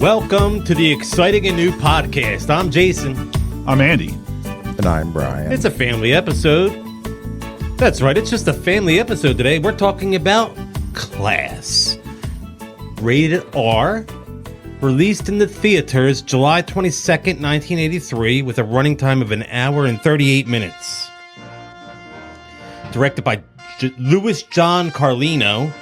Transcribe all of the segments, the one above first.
Welcome to the exciting and new podcast. I'm Jason. I'm Andy. And I'm Brian. It's a family episode. That's right, it's just a family episode today. We're talking about Class. Rated R. Released in the theaters July 22nd, 1983, with a running time of an hour and 38 minutes. Directed by Louis John Carlino.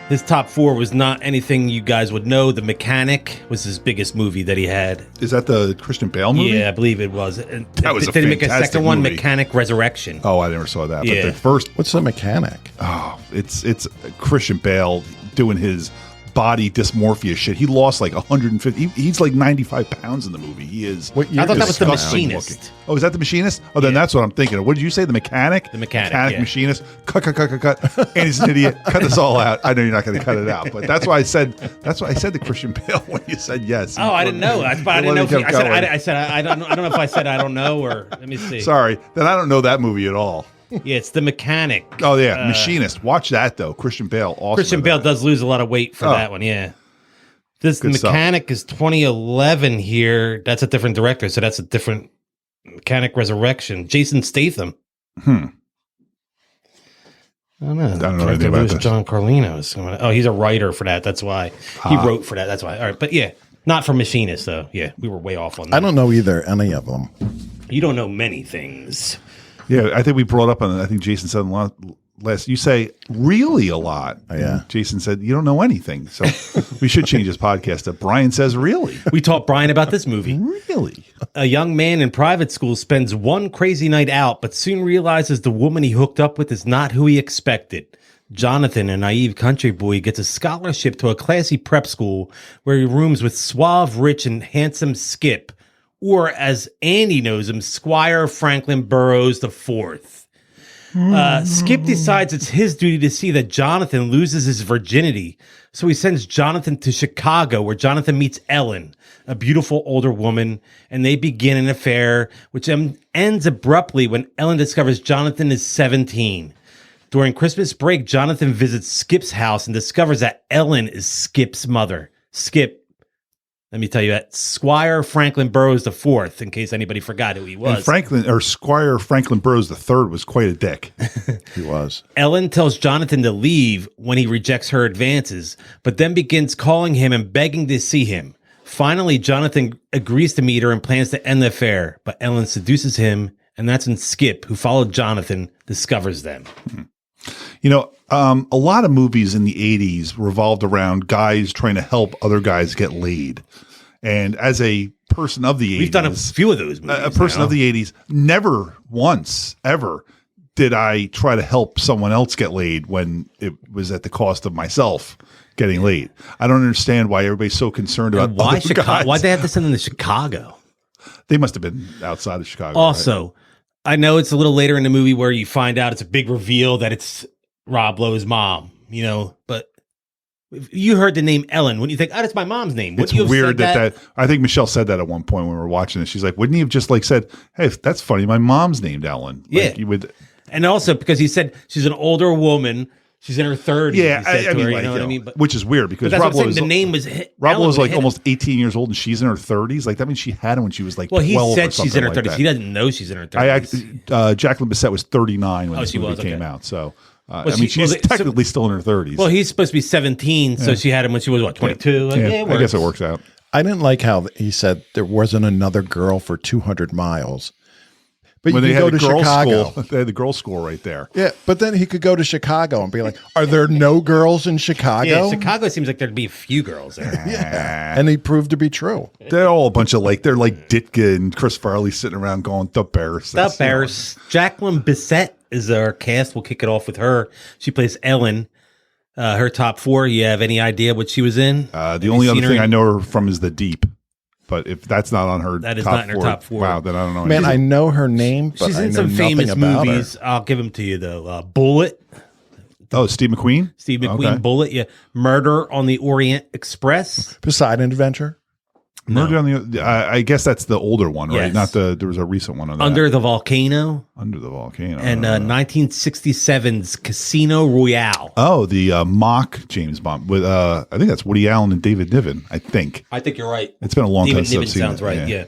His top four was not anything you guys would know. The Mechanic was his biggest movie that he had. Is that the Christian Bale movie? Yeah, I believe it was. That was a Did he make a fantastic second one, movie. Mechanic Resurrection? Oh, I never saw that. Yeah. But the first, What's the Mechanic? it's Christian Bale doing his body dysmorphia shit. He lost like 150. He's like 95 pounds in the movie. He is. What year I thought that was The disgusting Machinist. looking. Oh, is that the Machinist? Oh, then Yeah. that's what I'm thinking of. What did you say? The Mechanic? The Mechanic, yeah. Machinist. Cut. And he's an idiot. Cut this all out. I know you're not going to cut it out, but that's why I said to Christian Bale when you said yes. Oh, I didn't know. I didn't know. Let me keep going. I said I don't know if I said I don't know or let me see. Sorry. Then I don't know that movie at all. Yeah, it's The Mechanic. Oh, yeah. Machinist. Watch that, though. Christian Bale. Awesome. Christian in Bale that. does lose a lot of weight for that one. Yeah. This Good stuff. Mechanic is 2011 here. That's a different director, so that's a different Mechanic Resurrection. Jason Statham. I don't know. anything about Louis this. John Carlino is coming. Oh, he's a writer for that. That's why he wrote for that. That's why. All right, but yeah, not for Machinist though. Yeah, we were way off on that. I don't know either, any of them. You don't know many things. Yeah, I think we brought up on. I think Jason said last. You say really a lot. Yeah. Jason said you don't know anything. So we should change this podcast to Brian says really. We taught Brian about this movie. Really. A young man in private school spends one crazy night out, but soon realizes the woman he hooked up with is not who he expected. Jonathan, a naive country boy, gets a scholarship to a classy prep school where he rooms with suave, rich, and handsome Skip, or as Andy knows him, Squire Franklin Burroughs IV. Skip decides it's his duty to see that Jonathan loses his virginity, so he sends Jonathan to Chicago, where Jonathan meets Ellen, a beautiful older woman, and they begin an affair, which ends abruptly when Ellen discovers Jonathan is 17. During Christmas break, Jonathan visits Skip's house and discovers that Ellen is Skip's mother. Skip, let me tell you that, Squire Franklin Burroughs IV, in case anybody forgot who he was. And Squire Franklin Burroughs III was quite a dick. He was. Ellen tells Jonathan to leave when he rejects her advances, but then begins calling him and begging to see him. Finally, Jonathan agrees to meet her and plans to end the affair, but Ellen seduces him, and that's when Skip, who followed Jonathan, discovers them. You know, a lot of movies in the 80s revolved around guys trying to help other guys get laid. And as a person of the 80s, We've done a few of those movies. a person of the 80s, never once ever did I try to help someone else get laid when it was at the cost of myself getting laid. I don't understand why everybody's so concerned about Why other Chicago? guys. Why'd they have to send them to Chicago? They must have been outside of Chicago. Also, I know it's a little later in the movie where you find out it's a big reveal that it's Rob Lowe's mom, you know, but if you heard the name Ellen, wouldn't you think, oh, that's my mom's name? It's Wouldn't you have weird said that I think Michelle said that at one point when we were watching it. She's like, wouldn't you have just like said, hey, that's funny. My mom's named Ellen. Yeah. Like, you would. And also because he said she's an older woman. She's in her 30s. Yeah. he said I to mean, her, like, you know what I mean? But which is weird because that's Rob what I'm Lowe saying. was, The name was Rob Ellen Lowe was would like hit almost 18 years old and she's in her 30s. Like that means she had him when she was like 12 Well, he said she's in her or something 30s. like He that. doesn't know she's in her 30s. Jacqueline Bisset was 39 when this she movie was, came okay. out. So, she- she's so- technically still in her 30s. Well, he's supposed to be 17, so she had him when she was, what, 22? Like, yeah, I guess it works out. I didn't like how he said there wasn't another girl for 200 miles. But When you they could had go the to girls' Chicago. school, they had the girls' school right there. Yeah, but then he could go to Chicago and be like, are there no girls in Chicago? Yeah, Chicago seems like there'd be a few girls there. Yeah. And he proved to be true. They're all a bunch of they're like Ditka and Chris Farley sitting around going, the Bears. The Bears. Jacqueline Bisset is our cast. We'll kick it off with her. She plays Ellen. Her top four. You have any idea what she was in? The only other thing I know her from is The Deep. But if that's not on her, that is top not in her four, top four. Wow, then I don't know. Man, I know her name, but she's I in know some famous nothing about movies. her. I'll give them to you though. Bullet. Oh, Steve McQueen. Steve McQueen. Okay. Bullet. Yeah. Murder on the Orient Express. Poseidon Adventure. Murder on the. I guess that's the older one, right? Yes. Not the. There was a recent one on that. Under the Volcano. Under the Volcano. And 1967's Casino Royale. Oh, the mock James Bond with I think that's Woody Allen and David Niven. I think you're right. it's been a long time David since I've Niven seen sounds it. right. Yeah.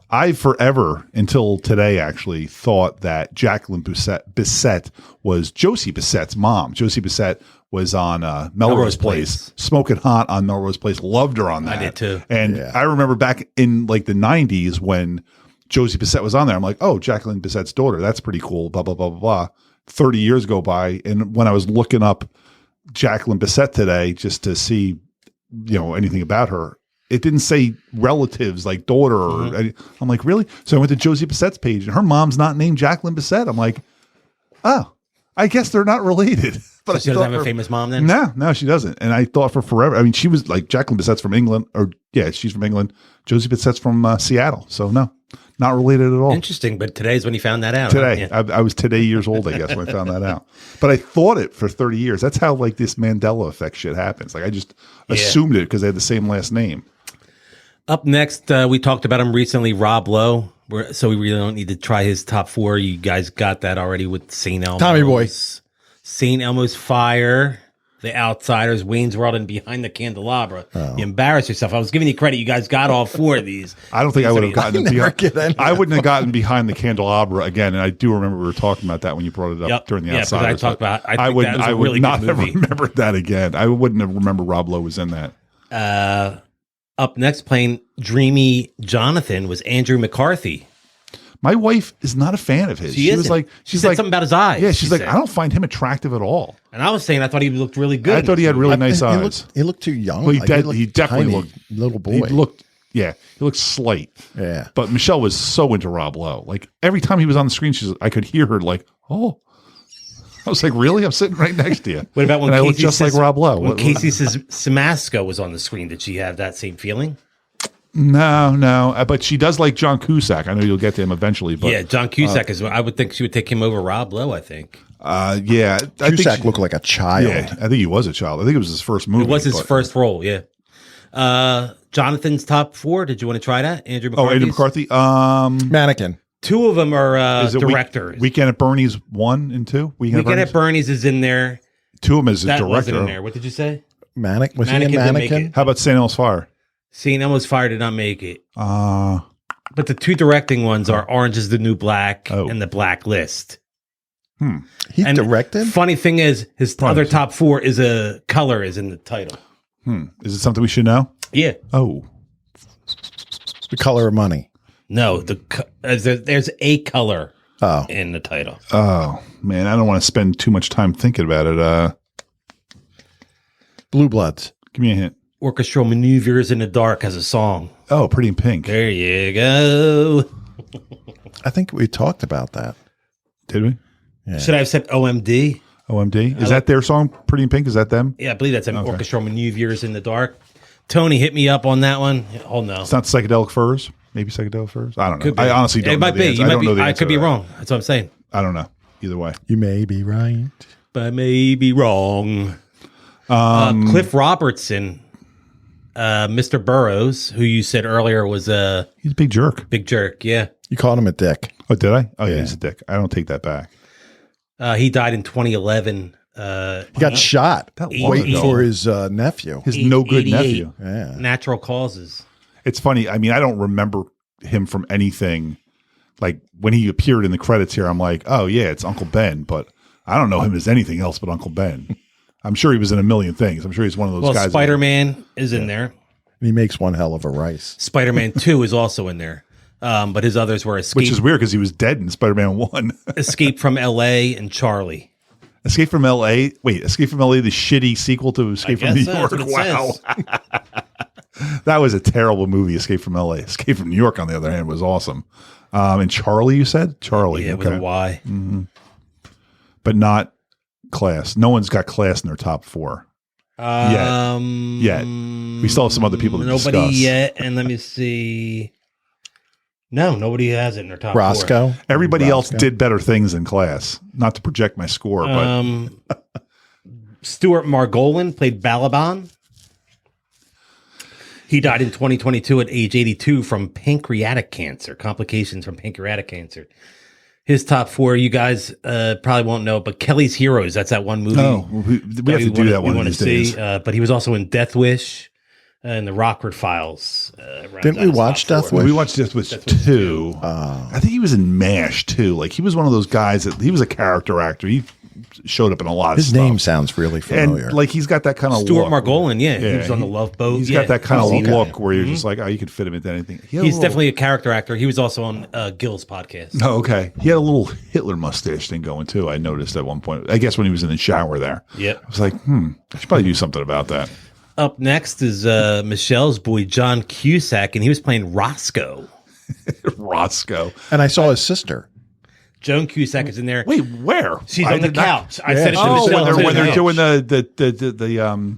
I forever until today actually thought that Jacqueline Bisset was Josie Bisset's mom. Josie Bisset was on Melrose Place, smoking hot on Melrose Place. Loved her on that. I did too. And I remember back in like the 90s when Josie Bisset was on there, I'm like, oh, Jacqueline Bisset's daughter. That's pretty cool. Blah, blah, blah, blah, blah. 30 years go by. And when I was looking up Jacqueline Bisset today just to see, anything about her, it didn't say relatives like daughter. Or I'm like, really? So I went to Josie Bisset's page and her mom's not named Jacqueline Bisset. I'm like, oh, I guess they're not related. But So she doesn't have a famous mom then? No, she doesn't. And I thought for forever. I mean, she was like Jacqueline Bisset's from England, she's from England. Josie Bisset's from Seattle. So no, not related at all. Interesting, but today's when you found that out. Today, Huh? Yeah. I was today years old, I guess, when I found that out. But I thought it for 30 years. That's how like this Mandela effect shit happens. Like I just assumed it because they had the same last name. Up next, we talked about him recently, Rob Lowe. So we really don't need to try his top 4. You guys got that already with St. Elmo's. Tommy Boy. St. Elmo's Fire, The Outsiders, Wayne's World, and Behind the Candelabra. You embarrassed yourself. I was giving you credit. You guys got all 4 of these. I don't think I would have gotten behind. I wouldn't have gotten Behind the Candelabra again. And I do remember we were talking about that when you brought it up during the Outsiders. I talked about. I would not have remembered that again. I wouldn't have remembered Rob Lowe was in that. Up next, playing Dreamy Jonathan was Andrew McCarthy. My wife is not a fan of his. She was like, she said something about his eyes. Yeah, she's like, I don't find him attractive at all. And I was saying, I thought he looked really good. I thought he had really nice eyes. He looked too young. Well, he definitely looked little boy. He looked slight. Yeah. But Michelle was so into Rob Lowe. Like every time he was on the screen, I could hear her like, oh. I was like, really? I'm sitting right next to you. What about when I Casey look just like Rob Lowe? When Casey Simasko was on the screen, did she have that same feeling? No. But she does like John Cusack. I know you'll get to him eventually. But yeah, John Cusack is. I would think she would take him over Rob Lowe. I think. Yeah, Cusack looked like a child. Yeah, I think he was a child. I think it was his first movie. It was his first role. Yeah. Jonathan's top 4. Did you want to try that? Andrew McCarthy. Andrew McCarthy. Mannequin. 2 of them are directors. Weekend at Bernie's 1 and 2. Weekend at Bernie's is in there. 2 of them is a that director. Wasn't in there. What did you say? Was he Mannequin a didn't make Mannequin? it. How about St. Elmo's Fire? St. Elmo's Fire did not make it. But the 2 directing ones are Orange is the New Black and The Blacklist. He directed? Funny thing is, his other top 4 is a color is in the title. Is it something we should know? Yeah. Oh. The Color of Money. No, there's a color in the title. Oh, man. I don't want to spend too much time thinking about it. Blue Bloods. Give me a hint. Orchestral Maneuvers in the Dark has a song. Oh, Pretty in Pink. There you go. I think we talked about that. Did we? Yeah. Should I have said OMD? OMD? Is that their song, Pretty in Pink? Is that them? Yeah, I believe that's an Orchestral Maneuvers in the Dark. Tony, hit me up on that one. Oh, no. It's not Psychedelic Furs? Maybe Psychedelic Furs? I don't know. Could be. I honestly don't it know might the be. answer. You I might don't know be. the I answer could be to that. wrong. That's what I'm saying. I don't know. Either way. You may be right. But I may be wrong. Cliff Robertson, Mr. Burroughs, who you said earlier was He's a big jerk. big jerk. Yeah. You called him a dick. Oh, did I? Oh, yeah, he's a dick. I don't take that back. He died in 2011. He got shot waiting ago. for his nephew. His no good 88. nephew. Yeah. Natural causes. It's funny. I mean, I don't remember him from anything. Like when he appeared in the credits here, I'm like, oh, yeah, it's Uncle Ben. But I don't know him as anything else but Uncle Ben. I'm sure he was in a million things. I'm sure he's one of those guys. Well, Spider-Man is in there. He makes one hell of a rice. Spider-Man 2 is also in there. But his others were Which is weird because he was dead in Spider-Man 1. Escape from L.A. and Charlie. Escape from L.A.? Wait, Escape from L.A., the shitty sequel to Escape from New York? Wow. That was a terrible movie, Escape from L.A. Escape from New York, on the other hand, was awesome. And Charlie, you said? Charlie. Yeah, with a Y. Mm-hmm. But not Class. No one's got Class in their top 4. Yet. We still have some other people to nobody discuss. yet. And let me see. No, nobody has it in their top 4. Roscoe. Everybody else did better things than Class. Not to project my score, but Stuart Margolin played Balaban. He died in 2022 at age 82 from pancreatic cancer, complications from pancreatic cancer. His top 4, you guys probably won't know, but Kelly's Heroes. That's that one movie. Oh, we have to do that one of these days. But he was also in Death Wish and the Rockford Files. Didn't we watch Death Wish? We watched Death Wish 2. I think he was in MASH too. Like he was one of those guys that he was a character actor. He showed up in a lot of His stuff. name sounds really familiar. And like he's got that kind of Stuart look. Margolin, he was on the Love Boat. He's got that kind of I've seen look that. where you're just like, oh, you could fit him into anything. He's definitely a character actor. He was also on Gil's podcast. Oh, okay. He had a little Hitler mustache thing going too. I noticed at one point. I guess when he was in the shower there. Yep. I was like, I should probably do something about that. Up next is Michelle's boy, John Cusack, and he was playing Roscoe. Roscoe. And I saw his sister. Joan Cusack is in there. Wait, where? She's on the couch. I said it to Oh, Michelle. when they're too. doing the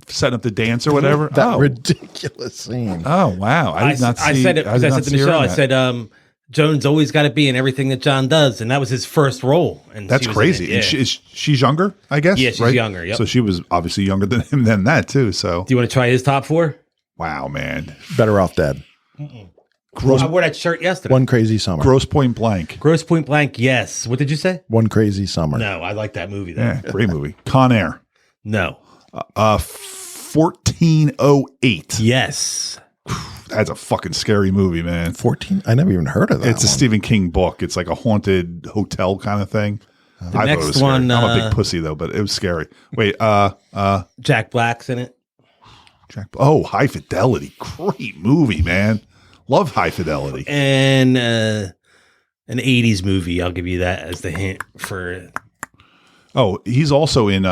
setting up the dance or whatever. That ridiculous scene. Oh wow! I did not see. I said it because I said to Michelle. I said. said, Joan's always got to be in everything that John does, and that was his first role. And That's she was crazy. in it, And she's younger, I guess. Yeah, she's right? younger, yep. So she was obviously younger than him than that too. So Do you want to try his top 4? wow, man. Better Off Dead. I wore that shirt yesterday. One Crazy Summer. Gross Point Blank. Gross Point Blank. Yes. What did you say? One Crazy Summer. No, I like that movie. Though. Yeah, great movie. Con Air. No. 1408. Yes. That's a fucking scary movie, man. 14? I never even heard of that. It's a Stephen King book. It's like a haunted hotel kind of thing. I thought it was next scary. one, I'm a big pussy though, but it was scary. Wait, Jack Black's in it. High Fidelity. Great movie, man. Love High Fidelity. And an 80s movie. I'll give you that as the hint for. Oh, he's also in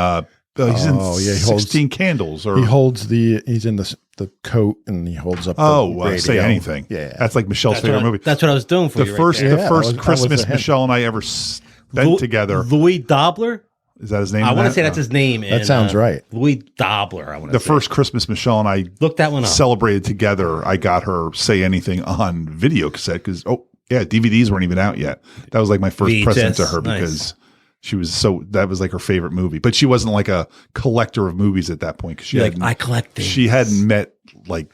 he's in 16 Candles or He's in the coat and he holds up the radio. Say Anything. Yeah. That's like Michelle's favorite movie. That's what I was doing for The you. first right there. Yeah, the first that was Christmas the hint. Michelle and I ever spent together. Louis Dobler? Is that his name? I in want to that? say that's his name. That sounds right. Louis Dobler. I want to The first Christmas Michelle and I Look that one up. celebrated together. I got her Say Anything on video cassette because DVDs weren't even out yet. That was like my first VHS, present to her nice. because she was that was like her favorite movie. But she wasn't like a collector of movies at that point because she You're like, hadn't- I collect things. she hadn't met like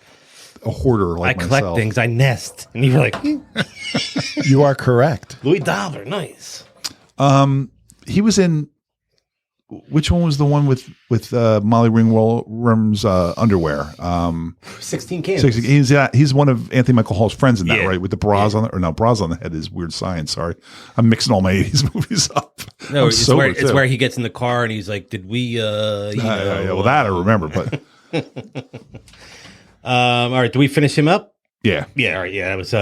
a hoarder like I collect myself. things. I nest. And you're like, You are correct. Louis Dobler. Nice. He was in. Which one was the one with Molly Ringwald's underwear? 16 candles. He's one of Anthony Michael Hall's friends in that, Yeah. right? With the bras on the bras on the head is weird science. Sorry, I'm mixing all my 80s movies up. No, I'm it's sober, where, it's too. where he gets in the car and he's like, did we, well, that I remember, but all right, do we finish him up? yeah, Yeah, all right, yeah. That was,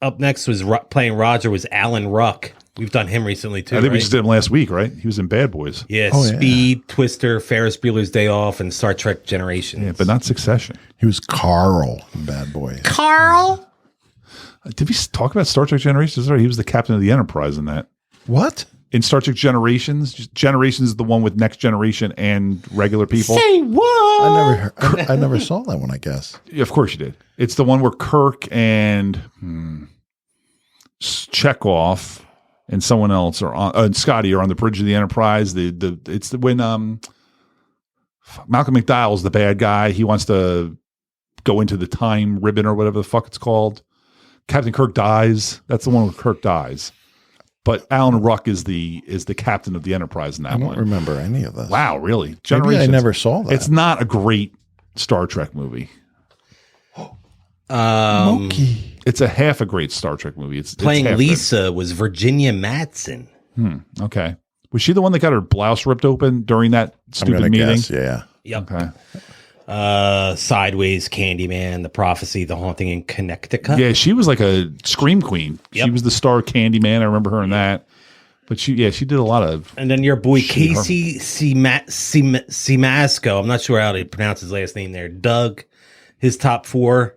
up next was playing Roger was Alan Ruck. We've done him recently too, I think we right? just did him last week, right? He was in Bad Boys, Yeah, Oh, yeah. Speed, Twister, Ferris Bueller's Day Off, and Star Trek Generations. yeah, but not Succession. He was Carl in Bad Boys. Carl? Did we talk about Star Trek Generations? He was the captain of the Enterprise in that. What? In Star Trek Generations, Generations is the one with Next Generation and regular people. Say what? I never saw that one, I guess. Yeah, of course you did. It's the one where Kirk and Chekhov and someone else are on, and Scotty are on the bridge of the Enterprise. It's when Malcolm McDowell's the bad guy. He wants to go into the time ribbon or whatever the fuck it's called. Captain Kirk dies. That's the one where Kirk dies. But Alan Ruck is the captain of the Enterprise in that I don't one. remember any of this. Wow, really? Maybe I Generations. never saw that. It's not a great Star Trek movie. Monkey. It's a half a great Star Trek movie. It's Playing half Lisa was Virginia Madsen. good. Okay. Was she the one that got her blouse ripped open during that I'm stupid going to meeting? guess, yeah. Yep. Okay. Sideways, Candyman, The Prophecy, The Haunting in Connecticut. Yeah, she was like a scream queen. Yep. She was the star of Candyman. I remember her in that. But she did a lot of. And then your boy She- Casey Simasco. I'm not sure how to pronounce his last name there. Doug, his top 4.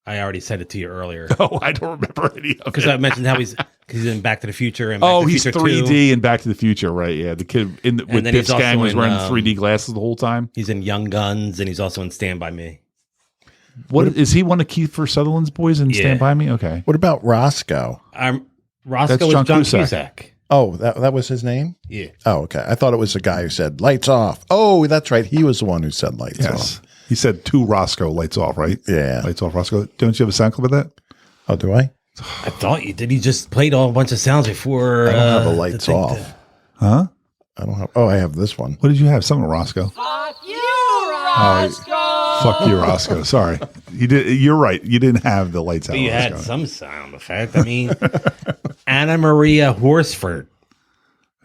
I already said it to you earlier Oh, I don't remember any of because it. I mentioned how he's in Back to the Future and Back to the He's Future 3D 2. and Back to the Future, right? Yeah, the kid with then Biff's he's also gang was in, wearing 3D glasses the whole time. He's in Young Guns and he's also in Stand By Me. What is he? One of Kiefer Sutherland's boys in Yeah. Stand By Me? Okay. What about Roscoe? Roscoe That's was John John Cusack. Cusack. Oh, that was his name? Yeah. Oh, okay. I thought it was the guy who said lights off. Oh, that's right. He was the one who said lights Yes. off. He said to Roscoe, lights off, right? Yeah. Lights off, Roscoe. Don't you have a sound clip of that? Oh, do I? I thought you did. He just played a bunch of sounds before. I don't have a lights off. Huh? I don't have. Oh, I have this one. What did you have? Something, Roscoe. Fuck you, Roscoe! Fuck you, Roscoe. Sorry. You did. You're right. You didn't have the lights out. But you had Roscoe. some sound effect. I mean, Anna Maria Horsford.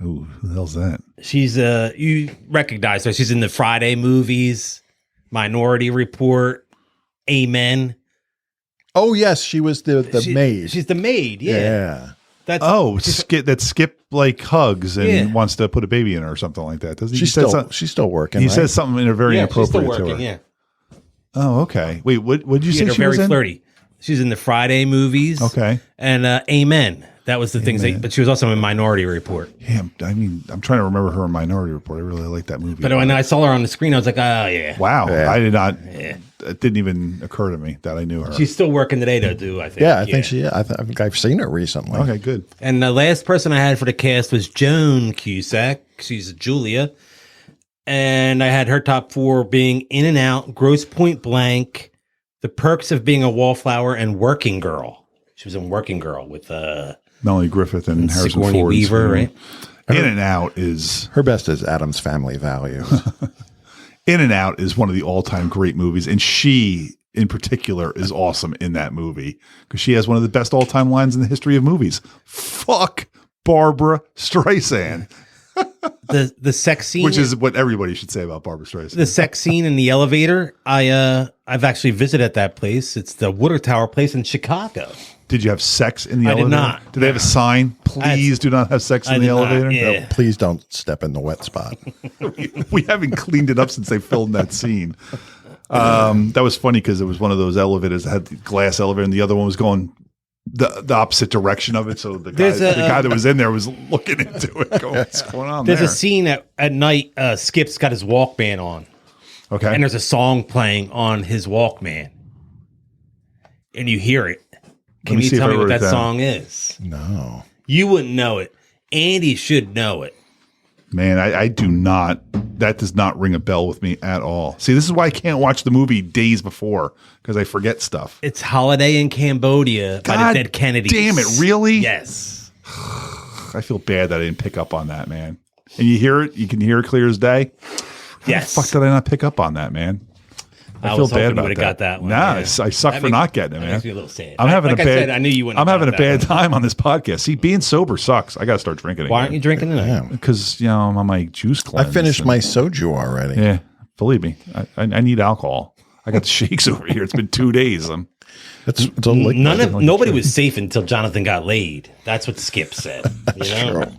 Ooh, who the hell's that? She's you recognize her. She's in the Friday movies, Minority Report, Amen. Oh, yes, she was the maid. She's the maid. Yeah. Yeah. That's Skip like hugs and Yeah. wants to put a baby in her or something like that. Doesn't he? She's still working. He right? says something in a very yeah, she's still inappropriate to working. her. Yeah. Oh, okay. Wait, what did you say They're she was very in? flirty. She's in the Friday movies. Okay. And Amen. That was the things. But she was also in Minority Report. Yeah, I mean, I'm trying to remember her in Minority Report. I really like that movie. But when I saw her on the screen, I was like, oh yeah. Wow, Yeah. I did not. It didn't even occur to me that I knew her. She's still working today, though. I think. Yeah, I think she. I think I've seen her recently. Okay, good. And the last person I had for the cast was Joan Cusack. She's Julia. And I had her top 4 being In and Out, Gross Point Blank, The Perks of Being a Wallflower, and Working Girl. She was in Working Girl with Melanie Griffith and Harrison Sigourney Ford. Weaver, right? In and Out is Her best is Adam's Family Values. In and Out is one of the all-time great movies, and she in particular is awesome in that movie because she has one of the best all-time lines in the history of movies. Fuck Barbara Streisand, The sex scene, which is what everybody should say about Barbara Streisand. the sex scene in the elevator. I've actually visited that place. It's the Water Tower place in Chicago. Did you have sex in the I did elevator? not. Did they have a sign? Please do not have sex I in the did not, elevator. yeah. No, please don't step in the wet spot. We haven't cleaned it up since they filmed that scene. That was funny because it was one of those elevators that had the glass elevator, and the other one was going the opposite direction of it. So the guy that was in there was looking into it, going, "What's going on There's there?" a scene at night. Skip's got his Walkman on, Okay, and there's a song playing on his Walkman, and you hear it. Can me you see if tell I me what wrote it that down. song is? No. You wouldn't know it. Andy should know it. man, I do not. That does not ring a bell with me at all. See, this is why I can't watch the movie days before because I forget stuff. It's Holiday in Cambodia by God the Dead Kennedys. damn it, really? Yes. I feel bad that I didn't pick up on that, man. And you hear it, you can hear it clear as day. Yes. Fuck did I not pick up on that, man? I feel was bad hoping you about would've that. got that one. Nah, Yeah. I suck That for makes- not getting it, that man. makes me a little sad. I'm having Like a I bad. said, I knew you wouldn't I'm have having a got that bad time on this podcast. See, being sober sucks. I got to start drinking again. Why aren't you drinking tonight? Yeah. Because I'm on my juice I cleanse. finished and- my soju already. Yeah, believe me, I need alcohol. I got the shakes over here. It's been 2 days. It's a liquid. Nobody was safe until Jonathan got laid. That's what Skip said. You know?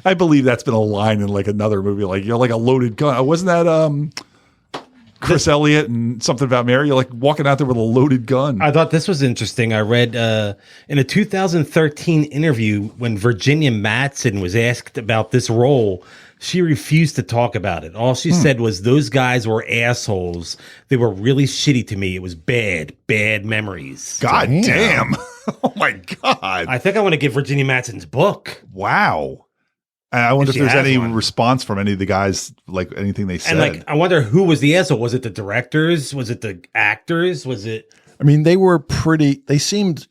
I believe that's been a line in like another movie. Like you're like a loaded gun. Wasn't that Chris Elliott and something about Mary? You're like walking out there with a loaded gun. I thought this was interesting. I read in a 2013 interview when Virginia Madsen was asked about this role, she refused to talk about it. All she said was, those guys were assholes. They were really shitty to me. It was bad memories. God damn. Oh my God. I think I want to give Virginia Madsen's book. Wow. And I wonder if she there's has any one. response from any of the guys, like anything they said. And like, I wonder who was the asshole. Was it the directors? Was it the actors? Was it? I mean, they seemed,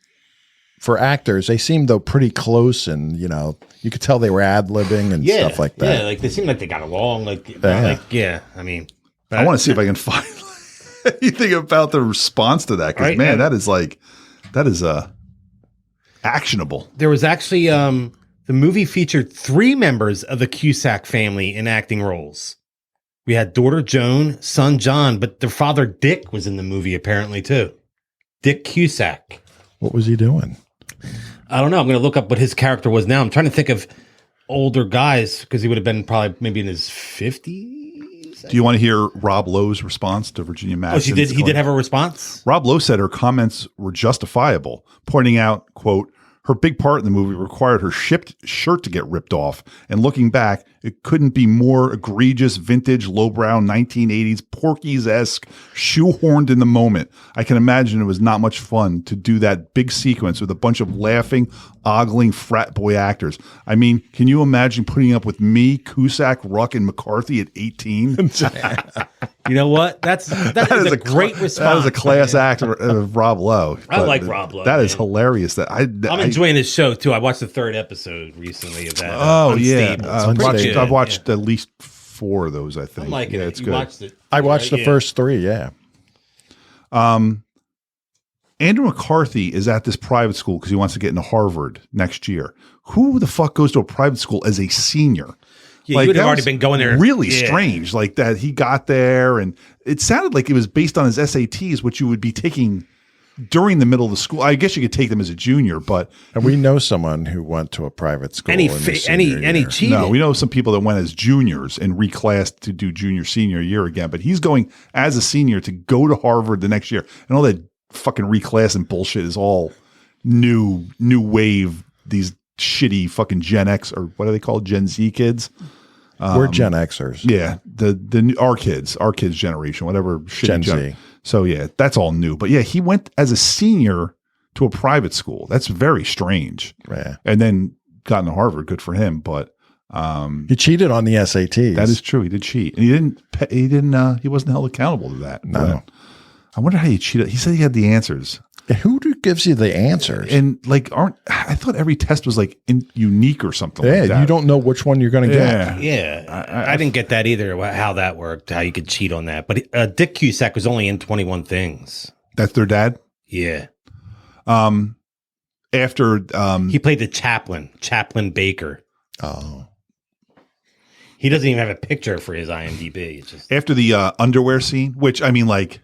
for actors, they seemed though pretty close, and you could tell they were ad-libbing and stuff like that. Yeah, like they seemed like they got along. I mean, I want to see if I can find anything about the response to that. Because Right, man, yeah. that is actionable. there was actually the movie featured 3 members of the Cusack family in acting roles. We had daughter Joan, son John, but their father Dick was in the movie apparently too. Dick Cusack. What was he doing? I don't know. I'm going to look up what his character was now. I'm trying to think of older guys because he would have been probably maybe in his 50s. Do you want to hear Rob Lowe's response to Virginia Madsen? Oh, she did. He did have a response. Rob Lowe said her comments were justifiable, pointing out, quote, her big part in the movie required her shirt to get ripped off. And looking back, it couldn't be more egregious, vintage, lowbrow, 1980s, Porky's-esque, shoehorned in the moment. I can imagine it was not much fun to do that big sequence with a bunch of laughing, ogling frat boy actors. I mean, can you imagine putting up with me, Cusack, Ruck, and McCarthy at 18? You know what? That is a great response. That was a class act of Rob Lowe. I like Rob Lowe. That is hilarious. I'm enjoying his show too. I watched the 3rd episode recently of that. Unstable. I've watched at least 4 of those. I think. I'm liking it. It's you good. Watched it. I watched the first 3. Yeah. Andrew McCarthy is at this private school because he wants to get into Harvard next year. Who the fuck goes to a private school as a senior? Yeah, you would have already been going there. Really strange, like that he got there, and it sounded like it was based on his SATs, which you would be taking during the middle of the school. I guess you could take them as a junior, but and we know someone who went to a private school. Any cheated? No, we know some people that went as juniors and reclassed to do senior year again. But he's going as a senior to go to Harvard the next year, and all that fucking reclassing bullshit is all new wave. These shitty fucking Gen X or what are they called? Gen Z kids. We're Gen Xers. Yeah, our kids generation, whatever shit. Gen Z. So yeah, that's all new. But yeah, he went as a senior to a private school. That's very strange. Yeah. And then got into Harvard. Good for him. But he cheated on the SATs. that is true. He did cheat, and he wasn't held accountable to that. No. But I wonder how he cheated. He said he had the answers. Who gives you the answers? And like, I thought every test was like unique or something. Yeah, like that. you don't know which one you're going to get. Yeah, I didn't get that either. How that worked, how you could cheat on that. But Dick Cusack was only in 21 Things. That's their dad. Yeah. After he played the Chaplain Baker. Oh. He doesn't even have a picture for his IMDb. It's just after the underwear scene, which I mean, like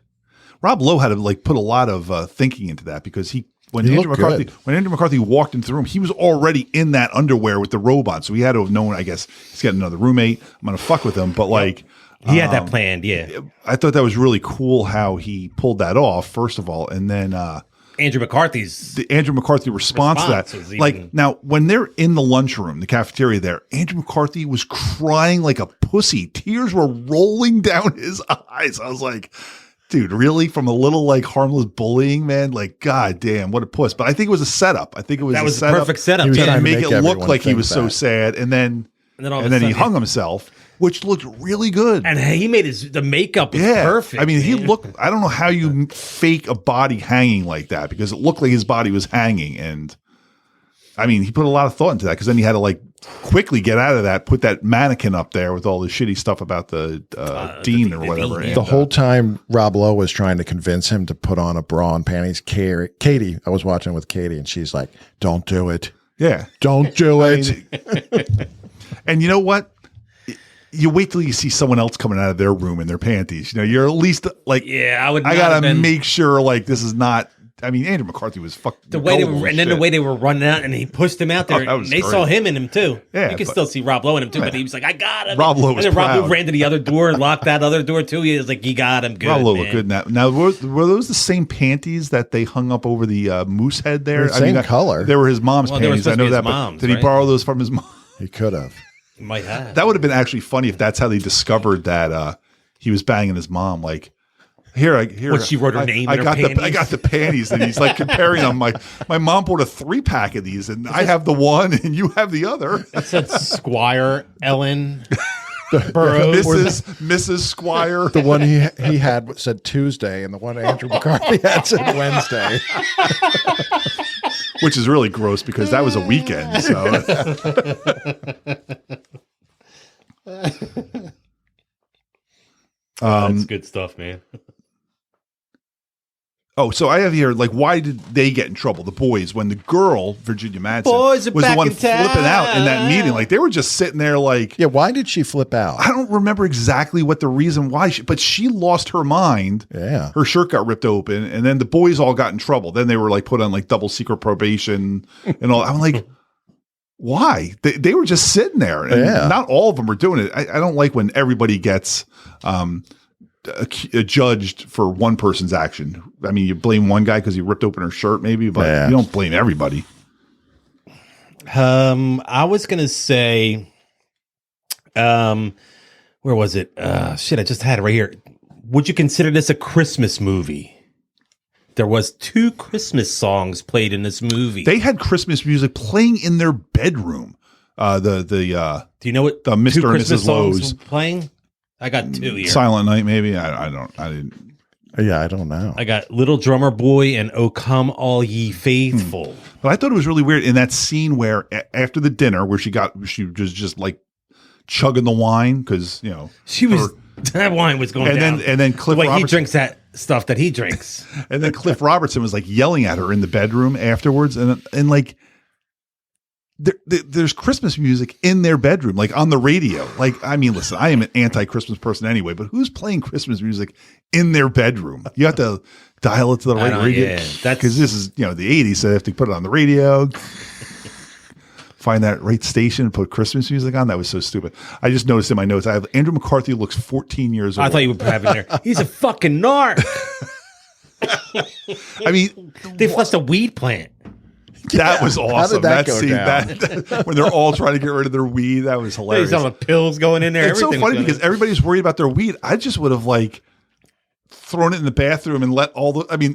Rob Lowe had to like put a lot of thinking into that because when Andrew McCarthy walked into the room, he was already in that underwear with the robe on, so he had to have known. I guess he's got another roommate. I'm gonna fuck with him, but like he had that planned. Yeah, I thought that was really cool how he pulled that off. First of all, and then Andrew McCarthy response to that. Like now, when they're in the lunchroom, the cafeteria there, Andrew McCarthy was crying like a pussy. Tears were rolling down his eyes. I was like, dude, really? From a little like harmless bullying, man? Like, god damn, what a puss. But I think it was a setup. I think it was a setup. Perfect setup. He was to make it look like he was so sad, and then he hung himself, which looked really good. And he made the makeup was perfect. I mean, he looked. I don't know how you fake a body hanging like that because it looked like his body was hanging, and I mean, he put a lot of thought into that because then he had to like quickly get out of that, put that mannequin up there with all the shitty stuff about the dean or whatever. The whole time Rob Lowe was trying to convince him to put on a bra and panties. Katie, I was watching with Katie, and she's like, "Don't do it. Yeah, don't do it." And you know what? You wait till you see someone else coming out of their room in their panties. You know, you're at least like, I gotta make sure like this is not. I mean, Andrew McCarthy was fucking the way they were running out, and he pushed him out there. And they saw him in him too. Yeah, you can still see Rob Lowe in him too, but he was like, "I got him." Rob Lowe was and then proud. Rob Lowe ran to the other door and locked that other door too. He was like, "You got him." Good. Rob Lowe looked good in that. Now, were those the same panties that they hung up over the moose head there? Same color. They were his mom's panties. I know that. But did he borrow those from his mom? He could have. He might have. That would have been actually funny if that's how they discovered that he was banging his mom. Like. Here, what she wrote her name. I got the panties, and he's like comparing them. Like my mom bought a 3-pack of these, and I have the one, and you have the other. It said Squire Ellen Burroughs, Mrs. Squire. The one he had said Tuesday, and the one Andrew McCarthy had said Wednesday. Which is really gross because that was a weekend. So. That's good stuff, man. Oh, so I have here, like, why did they get in trouble, the boys, when the girl, Virginia Madsen, was the one flipping out in that meeting? Like, they were just sitting there like... Yeah, why did she flip out? I don't remember exactly what the reason why, but she lost her mind. Yeah. Her shirt got ripped open, and then the boys all got in trouble. Then they were, like, put on, like, double secret probation and all. I'm like... Why? They were just sitting there. And not all of them were doing it. I don't like when everybody gets judged for one person's action. I mean, you blame one guy because he ripped open her shirt maybe, but you don't blame everybody. I was going to say, where was it? Shit, I just had it right here. Would you consider this a Christmas movie? There was 2 Christmas songs played in this movie. They had Christmas music playing in their bedroom. Do you know what the Mr. and Mrs. Christmas songs Lowe's playing? I got 2 here. Silent Night, maybe. I didn't. Yeah, I don't know. I got Little Drummer Boy and O Come All Ye Faithful. But I thought it was really weird in that scene where after the dinner, where she was just like chugging the wine because She was that wine was going down. And then Cliff the way he Robertson, drinks that stuff that he drinks. and then Cliff Robertson was like yelling at her in the bedroom afterwards, and like. There's Christmas music in their bedroom, like on the radio. Like, I mean, listen, I am an anti-Christmas person anyway, but who's playing Christmas music in their bedroom? You have to dial it to the right radio because this is the 80s, so they have to put it on the radio. Find that right station and put Christmas music on. That was so stupid. I just noticed in my notes, I have Andrew McCarthy looks 14 years old. I thought you would have in there. He's a fucking narc. I mean, They flushed a weed plant. That was awesome. How did that go scene, down? that when they're all trying to get rid of their weed, that was hilarious. There's all the pills going in there. It's so everything funny was because everybody's worried about their weed. I just would have like thrown it in the bathroom and let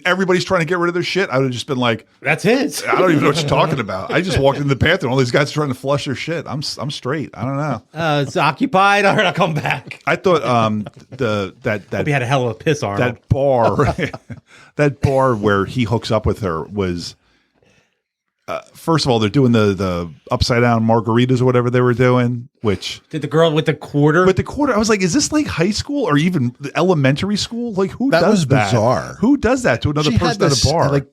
everybody's trying to get rid of their shit. I would have just been like, that's his. I don't even know what you're talking about. I just walked in the bathroom. All these guys are trying to flush their shit. I'm straight. I don't know. It's occupied. All right, I'll come back. I thought Hope he had a hell of a piss arm. that bar that bar where he hooks up with her was. First of all, they're doing the upside down margaritas or whatever they were doing, which Did the girl with the quarter? I was like, is this like high school or even elementary school? Like who That does was that? bizarre. Who does that to another She person had at a bar? like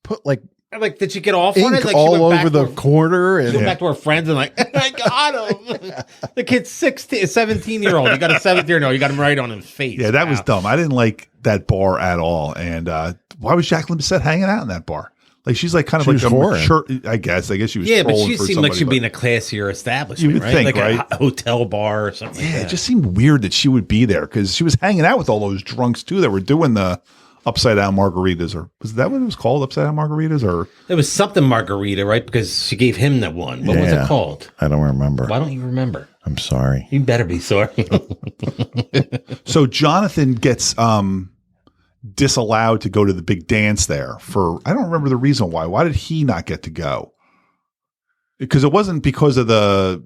put like like, did she get off on ink it? Like, all she went over the back corner, She and went back to her friends and like, I got him. The kid's 17-year-old. You got a 17-year-old. You got him right on his face. yeah, that was Wow. dumb. I didn't like that bar at all. And why was Jacqueline Bisset hanging out in that bar? Like she's like kind of She like was a whoring. mature. I guess she was. Yeah, but trolling she for seemed like somebody, she'd be in but- a classier establishment, You would right? think, like right? a hotel bar or something. Yeah, like it that. just seemed weird that she would be there because she was hanging out with all those drunks too that were doing the upside down margaritas. Or was that what it was called? Upside down margaritas? Or It was something margarita, right? Because she gave him that one. What was Yeah. it called? I don't remember. Why don't you remember? I'm sorry. You better be sorry. so Jonathan gets disallowed to go to the big dance there for I don't remember the reason why. Why did he not get to go? Because it wasn't because of the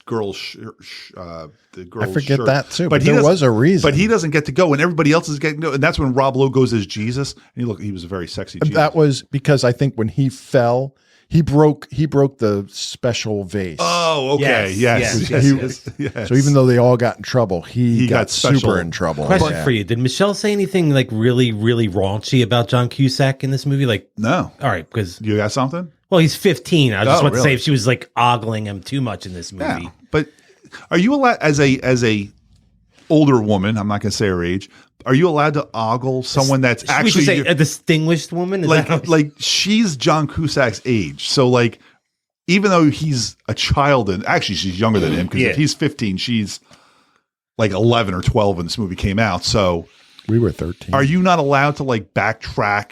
girl's the girl's I forget shirt. that too. But he there doesn't- was a reason. But he doesn't get to go, and everybody else is getting to go. And that's when Rob Lowe goes as Jesus. And he was a very sexy Jesus. That was because I think when he fell, he broke the special vase. Oh, okay. Yes. Yes. So even though they all got in trouble, he got special. super in trouble. Question Yeah. for you: did Michelle say anything like really, really raunchy about John Cusack in this movie? Like, No. all right, because You got something? well, he's 15. I just want to really? say if she was like ogling him too much in this movie. Yeah. But are you allowed as a older woman, I'm not going to say her age, are you allowed to ogle someone that's We should actually say a distinguished woman. Is that how- like she's John Cusack's age. So like even though he's a child and actually she's younger than him because Yeah. if he's 15, she's like 11 or 12 when this movie came out. So We were 13. are you not allowed to like backtrack,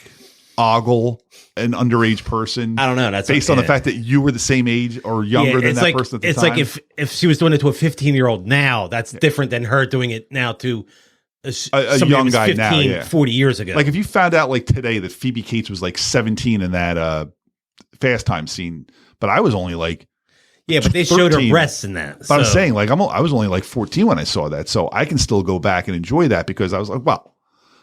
ogle an underage person? I don't know. That's based on the fact that you were the same age or younger than it's that like, person at the it's time. like if she was doing it to a 15-year-old now, that's different than her doing it now to a somebody young who was guy 15, now, yeah. 40 years ago. Like if you found out like today that Phoebe Cates was like 17 in that Fast Time scene, but I was only like yeah, but they showed her 13. breasts in that. But I'm so- saying like I was only like 14 when I saw that, so I can still go back and enjoy that because I was like, well,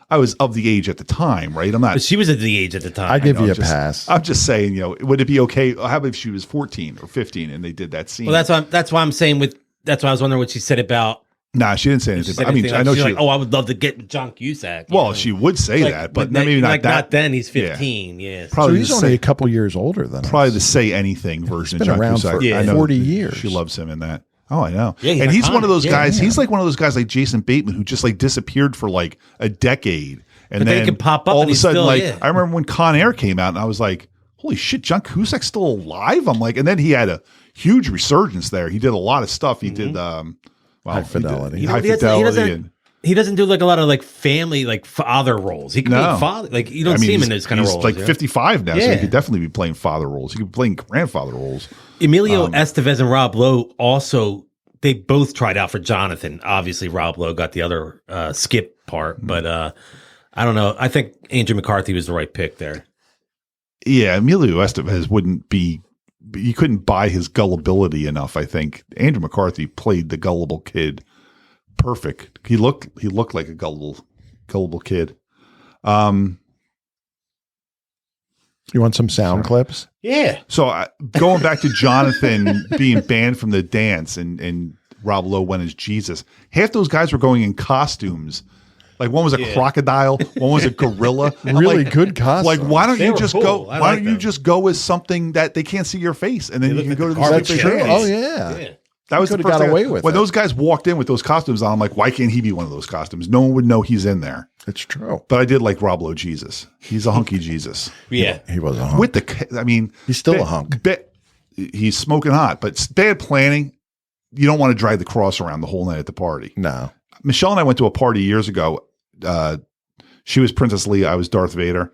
I was of the age at the time, right? I'm not. But she was at the age at the time. I give know, you a just- pass. I'm just saying, would it be okay? How about if she was 14 or 15 and they did that scene? Well, that's why I'm saying that's why I was wondering what she said about. Nah, she didn't say She anything. said I mean, anything I know she's she. like, oh, I would love to get John Cusack. you well, know? she would say Like, that, but then- maybe not like that. not then. He's Yeah. 15. Yeah. So Probably he's the only same- a couple years older than probably us. the say anything version been of John around Cusack. for I know 40 that years. She loves him in that. Oh, I know. Yeah, he's and he's one iconic. of those Yeah, guys. yeah. He's like one of those guys like Jason Bateman who just like disappeared for like a decade. And But then he then can pop up all and of a he's sudden, still- like yeah. I remember when Con Air came out, and I was like, "Holy shit, John Cusack's still alive!" I'm like, and then he had a huge resurgence there. He did a lot of stuff. He did High Fidelity. he did You know, High he doesn't- Fidelity. And, He doesn't do like a lot of like family, like father roles. He can No. play father. Like you don't see him in those kind of he's roles. like yeah. 55 now, so Yeah. he could definitely be playing father roles. He could be playing grandfather roles. Emilio Estevez and Rob Lowe also, they both tried out for Jonathan. Obviously, Rob Lowe got the other skip part, but I don't know. I think Andrew McCarthy was the right pick there. Yeah, Emilio Estevez wouldn't be. You couldn't buy his gullibility enough. I think Andrew McCarthy played the gullible kid perfect. He looked like a gullible kid. You want some sound clips? Yeah. So going back to Jonathan being banned from the dance and Rob Lowe went as Jesus, half those guys were going in costumes. Like one was a crocodile, one was a gorilla. Really good costumes. Like why don't They you were just cool. go? I Why like don't you them. just go as something that they can't see your face, and then you can go to the That's stupid true. dance? Oh yeah. Yeah. That was the Could've first got thing. away with when it. those guys walked in with those costumes on, I'm like, why can't he be one of those costumes? No one would know he's in there. It's true. But I did like Rob Lowe Jesus. He's a hunky Jesus. Yeah. He was a hunk. With the, I mean, He's still a hunk. He's smoking hot, but bad planning. You don't want to drag the cross around the whole night at the party. No. Michelle and I went to a party years ago. She was Princess Leia. I was Darth Vader.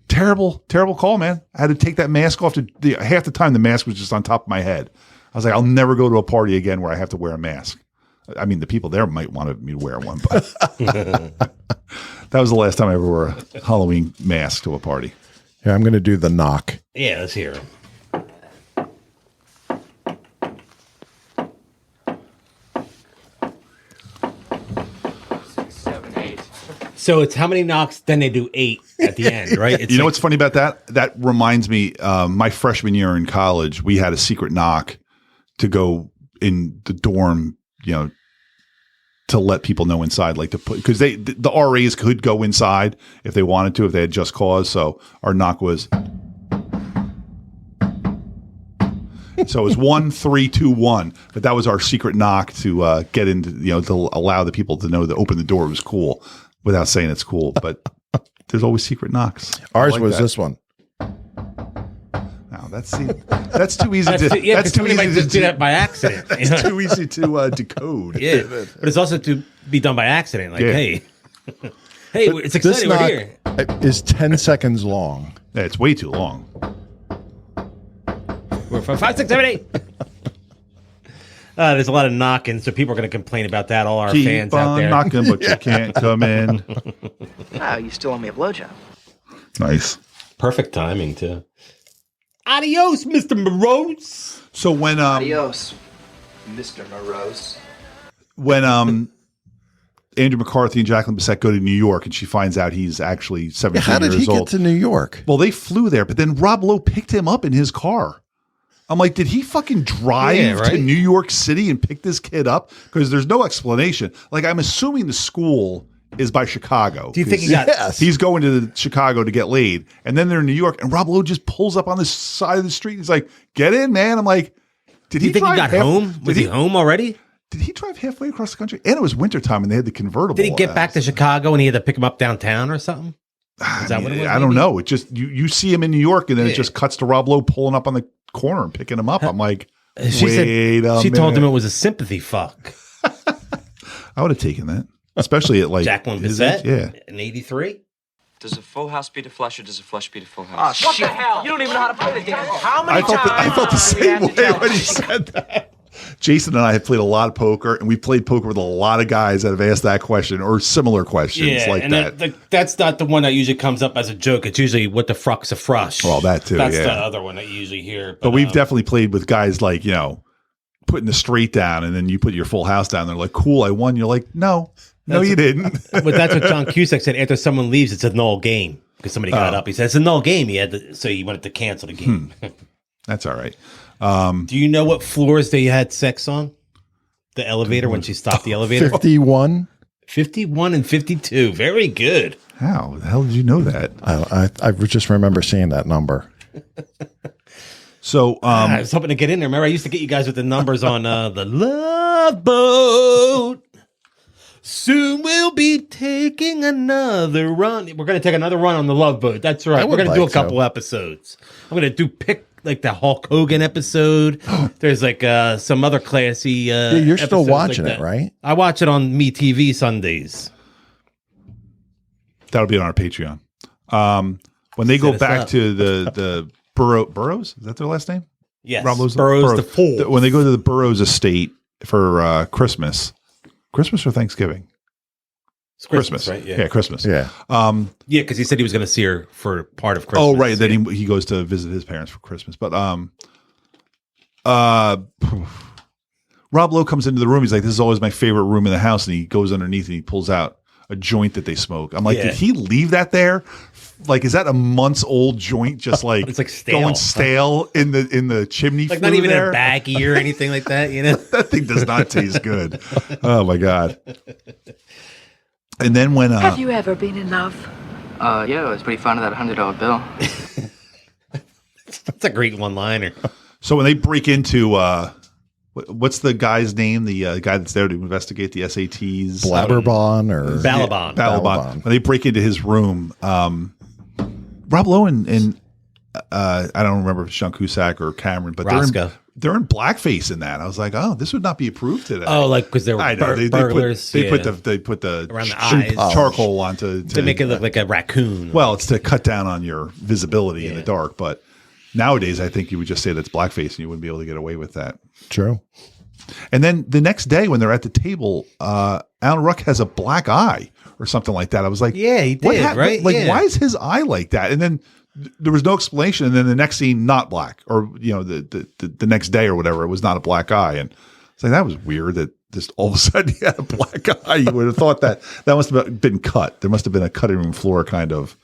Terrible call, man. I had to take that mask off. Half the time the mask was just on top of my head. I was like, I'll never go to a party again where I have to wear a mask. I mean, the people there might want me to wear one, but that was the last time I ever wore a Halloween mask to a party. Here, I'm going to do the knock. Yeah, let's hear him. So it's how many knocks? Then they do 8 at the end, right? It's You know like- what's funny about that? That reminds me, my freshman year in college, we had a secret knock to go in the dorm, to let people know inside, like to put, because the RAs could go inside if they wanted to, if they had just cause. So our knock was, so it was 1, 3, 2, 1. But that was our secret knock to get into, to allow the people to know that open the door was cool without saying it's cool. But there's always secret knocks. Ours I like was that. this one. No, that's too easy to. That's too somebody might easy just do to. that by accident. It's too easy to decode. Yeah, but it's also to be done by accident. Like, Yeah. hey, it's This exciting. We're knock here. is 10 seconds long. Yeah, it's way too long. We're from 5, 6, 7, 8. There's a lot of knocking, so people are going to complain about that. All our Keep fans out on there. knocking, but you can't come in. Wow, you still owe me a blowjob. Nice. Perfect timing too. Adios, Mr. Morose. So when Adios, Mr. Morose. Andrew McCarthy and Jacqueline Bisset go to New York, and she finds out he's actually 17 How did years he old. get to New York? Well, they flew there, but then Rob Lowe picked him up in his car. I'm like, did he fucking drive Yeah, right? to New York City and pick this kid up? Because there's no explanation. Like, I'm assuming the school is by Chicago. Do you think he got? Yes. He's going to Chicago to get laid, and then they're in New York, and Rob Lowe just pulls up on the side of the street. He's like, "Get in, man!" I'm like, "Did Do you think he drive got home? Was he home already? Did he drive halfway across the country? And it was wintertime, and they had the convertible. Did he get back to Chicago and he had to pick him up downtown or something? Is that what it was? I don't maybe? know. It just you see him in New York, and then Yeah. it just cuts to Rob Lowe pulling up on the corner and picking him up. I'm like, She wait said a she told him minute. it was a sympathy fuck. I would have taken that, especially at like Jacqueline his Bisset, age. Yeah. in '83. Does a full house beat a flush, or does a flush beat a full house? What the hell? You don't even know how to play the damn. How many I felt the same way when he said that. Jason and I have played a lot of poker, and we've played poker with a lot of guys that have asked that question or similar questions like and that. that's not the one that usually comes up as a joke. It's usually what the fruck's a frush. Well, that too, That's yeah. the other one that you usually hear. But we've definitely played with guys like, putting the straight down, and then you put your full house down. They're like, cool, I won. You're like, no, you didn't. But that's what John Cusack said. After someone leaves, it's a null game because somebody got up. He said it's a null game. So he wanted to cancel the game. That's all right. Do you know what floors they had sex on? The elevator when she stopped the elevator. 51. 51 and 52. Very good. How the hell did you know that? I just remember seeing that number. So, I was hoping to get in there. Remember, I used to get you guys with the numbers on the Love Boat. Soon we'll be taking another run. We're going to take another run on the Love Boat. That's right. I We're would going to do a like so. couple episodes. I'm going to do like the Hulk Hogan episode. There's like some other classy. Yeah, you're still episodes watching like it, that. right? I watch it on MeTV Sundays. that'll be on our Patreon. When they go us back up. to the Burroughs, is that their last name? Yes, Rob Lowe's Burroughs the Fool. When they go to the Burroughs estate for Christmas or Thanksgiving? It's Christmas, right? Yeah, Christmas. Yeah. Yeah, because he said he was going to see her for part of Christmas. Oh, right. Then he goes to visit his parents for Christmas. But Rob Lowe comes into the room. He's like, "This is always my favorite room in the house," and he goes underneath and he pulls out a joint that they smoke. I'm like, did he leave that there? Like, is that a months old joint? Just like it's like stale. Going stale in the chimney. Like flue not even there? in a baggie or anything like that. You know, that thing does not taste good. Oh my god. And then when Have you ever been in love? Yeah, I was pretty fond of that $100 bill. that's a great one-liner. So when they break into what's the guy's name? The guy that's there to investigate the SATs, Blabberbon or Balaban. Balaban. When they break into his room, Rob Lowe and I don't remember if it's Sean Cusack or Cameron, but they're in blackface in that. I was like, oh, this would not be approved today. Oh, like because they were burglars. They put the around the eyes charcoal onto to make it look like a raccoon. Well, it's to cut down on your visibility in the dark. But nowadays, I think you would just say that's blackface, and you wouldn't be able to get away with that. True. And then the next day, when they're at the table, Alan Ruck has a black eye or something like that. I was like, yeah, he did, right? Like, why is his eye like that? And then there was no explanation. And then the next scene, not black, or the next day or whatever, it was not a black eye. And it's like, that was weird that just all of a sudden he had a black eye. You would have thought that must have been cut. There must have been a cutting room floor kind of